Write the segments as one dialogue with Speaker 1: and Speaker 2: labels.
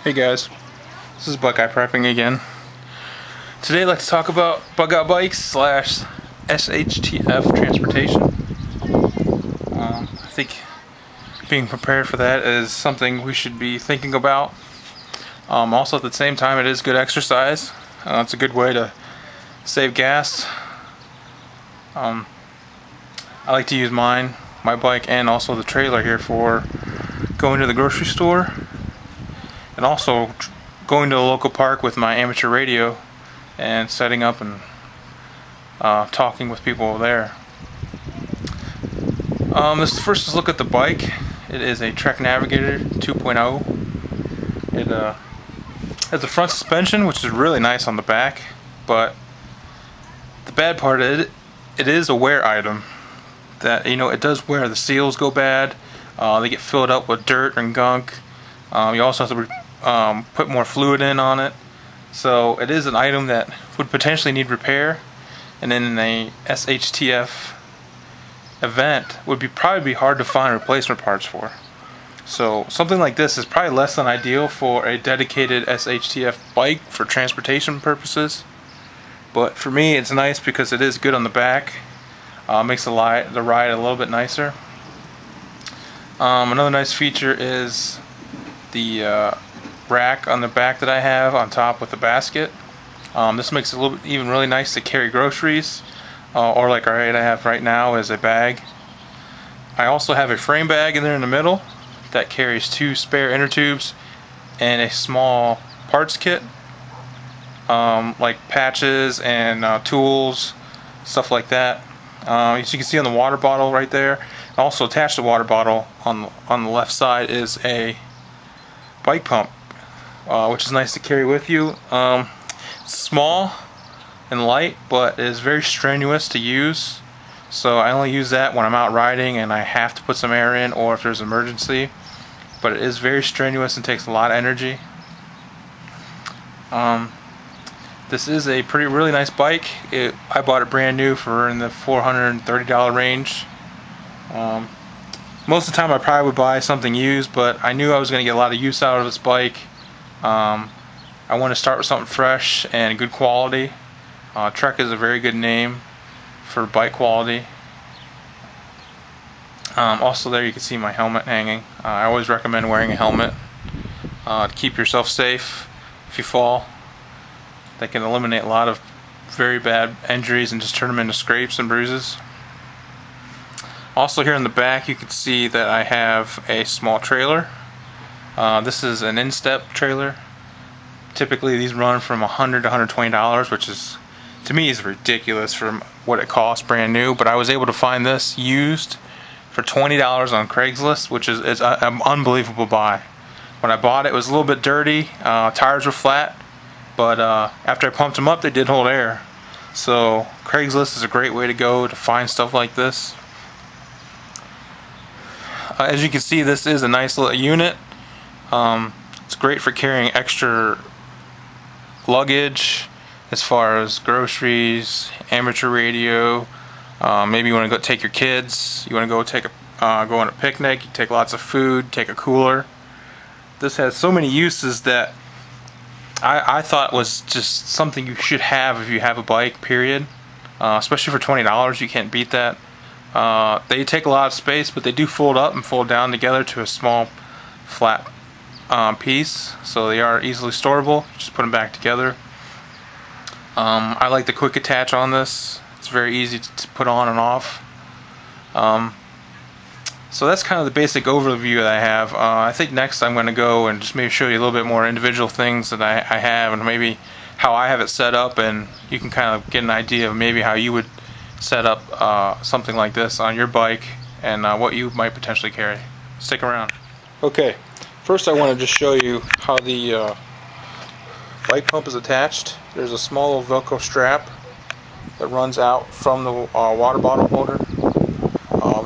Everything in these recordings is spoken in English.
Speaker 1: Hey guys, this is BuckeyePrepping again. Today I'd like to talk about bug-out bikes slash SHTF transportation. I think being prepared for that is something we should be thinking about. Also at the same time, it is good exercise. It's a good way to save gas. I like to use my bike and also the trailer here for going to the grocery store, and also going to a local park with my amateur radio and setting up and talking with people there. Let's first look at the bike. It is a Trek Navigator 2.0. It has a front suspension, which is really nice on the back, but the bad part is it is a wear item. That, it does wear. The seals go bad. They get filled up with dirt and gunk. You also have to put more fluid in on it. So it is an item that would potentially need repair, and then in a SHTF event would probably be hard to find replacement parts for. So something like this is probably less than ideal for a dedicated SHTF bike for transportation purposes. But for me, it's nice because it is good on the back. Makes the ride a little bit nicer. Another nice feature is the rack on the back that I have on top with the basket. This makes it a little bit even really nice to carry groceries, or like I have right now is a bag. I also have a frame bag in there in the middle that carries 2 spare inner tubes and a small parts kit, like patches and tools, stuff like that. As you can see on the water bottle right there, also attached to the water bottle on the left side is a bike pump, which is nice to carry with you. It's small and light, but it is very strenuous to use. So I only use that when I'm out riding and I have to put some air in, or if there's an emergency. But it is very strenuous and takes a lot of energy. This is a really nice bike. I bought it brand new for in the $430 range. Most of the time I probably would buy something used, but I knew I was going to get a lot of use out of this bike. I want to start with something fresh and good quality. Trek is a very good name for bike quality. Also there you can see my helmet hanging. I always recommend wearing a helmet to keep yourself safe if you fall. That can eliminate a lot of very bad injuries and just turn them into scrapes and bruises. Also here in the back you can see that I have a small trailer. This is an instep trailer. Typically these run from $100 to $120, which is, to me, is ridiculous for what it costs brand new. But I was able to find this used for $20 on Craigslist, which is an unbelievable buy. When I bought it, it was a little bit dirty. Tires were flat. But after I pumped them up, they did hold air. So Craigslist is a great way to go to find stuff like this. As you can see, this is a nice little unit. It's great for carrying extra luggage as far as groceries, amateur radio. Maybe you want to go take your kids. You want to go go on a picnic. You take lots of food. Take a cooler. This has so many uses that I thought was just something you should have if you have a bike, period. Especially for $20, you can't beat that. They take a lot of space, but they do fold up and fold down together to a small flat piece, so they are easily storable. Just put them back together. I like the quick attach on this. It's very easy to put on and off. So that's kind of the basic overview that I have. I think next I'm going to go and just maybe show you a little bit more individual things that I have, and maybe how I have it set up, and you can kind of get an idea of maybe how you would set up something like this on your bike, and what you might potentially carry. Stick around. Okay, first I want to just show you how the bike pump is attached. There's a small little Velcro strap that runs out from the water bottle holder.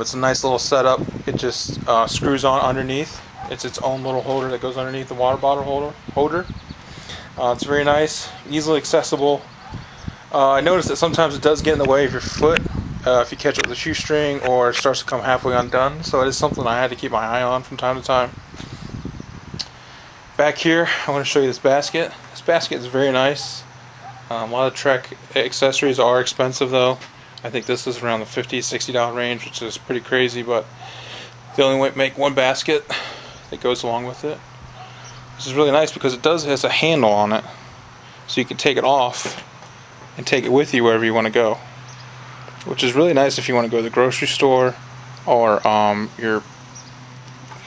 Speaker 1: It's a nice little setup. It just screws on underneath. It's its own little holder that goes underneath the water bottle holder. It's very nice, easily accessible. I noticed that sometimes it does get in the way of your foot if you catch it with a shoestring, or it starts to come halfway undone. So it is something I had to keep my eye on from time to time. Back here, I want to show you this basket. This basket is very nice. A lot of Trek accessories are expensive though. I think this is around the $50, $60 range, which is pretty crazy, but they only make one basket that goes along with it. This is really nice because it has a handle on it, so you can take it off and take it with you wherever you want to go, which is really nice if you want to go to the grocery store, or you're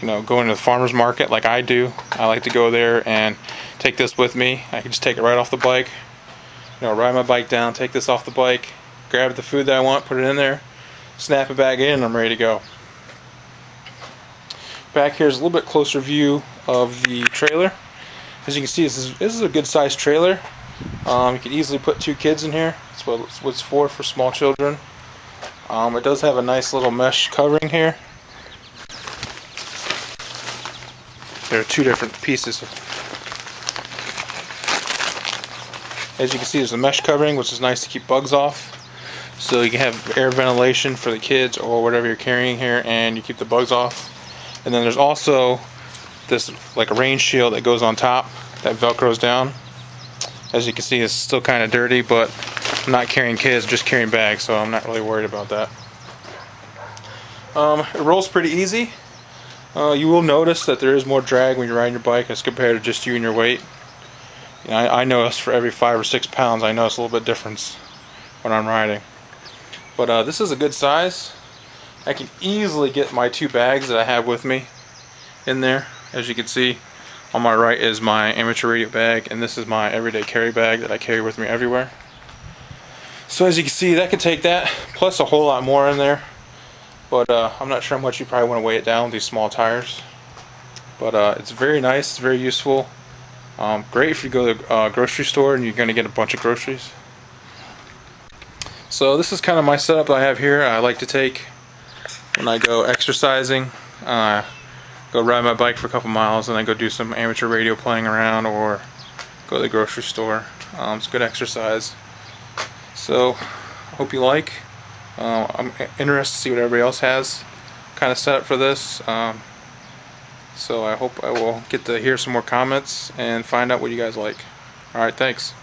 Speaker 1: going to the farmer's market like I do. I like to go there and take this with me. I can just take it right off the bike, ride my bike down, take this off the bike, grab the food that I want, put it in there, snap it back in, and I'm ready to go. Back here is a little bit closer view of the trailer. As you can see, this is a good sized trailer. You can easily put 2 kids in here. That's what it's for small children. It does have a nice little mesh covering here. There are 2 different pieces. As you can see, there's a mesh covering, which is nice to keep bugs off. So you can have air ventilation for the kids or whatever you're carrying here, and you keep the bugs off. And then there's also this like a rain shield that goes on top that velcros down. As you can see, it's still kind of dirty, but I'm not carrying kids, I'm just carrying bags, so I'm not really worried about that. It rolls pretty easy. You will notice that there is more drag when you're riding your bike as compared to just you and your weight. I notice for every 5 or 6 pounds, I notice a little bit difference when I'm riding. But this is a good size. I can easily get my 2 bags that I have with me in there. As you can see, on my right is my amateur radio bag, and this is my everyday carry bag that I carry with me everywhere. So as you can see, that could take that, plus a whole lot more in there. But I'm not sure how much you probably want to weigh it down with these small tires. But it's very nice, it's very useful. Great if you go to a grocery store and you're going to get a bunch of groceries. So this is kind of my setup I have here. I like to take when I go exercising, go ride my bike for a couple miles, and then go do some amateur radio playing around, or go to the grocery store. It's good exercise. So I hope you like. I'm interested to see what everybody else has kind of set up for this. So I hope I will get to hear some more comments and find out what you guys like. Alright, thanks.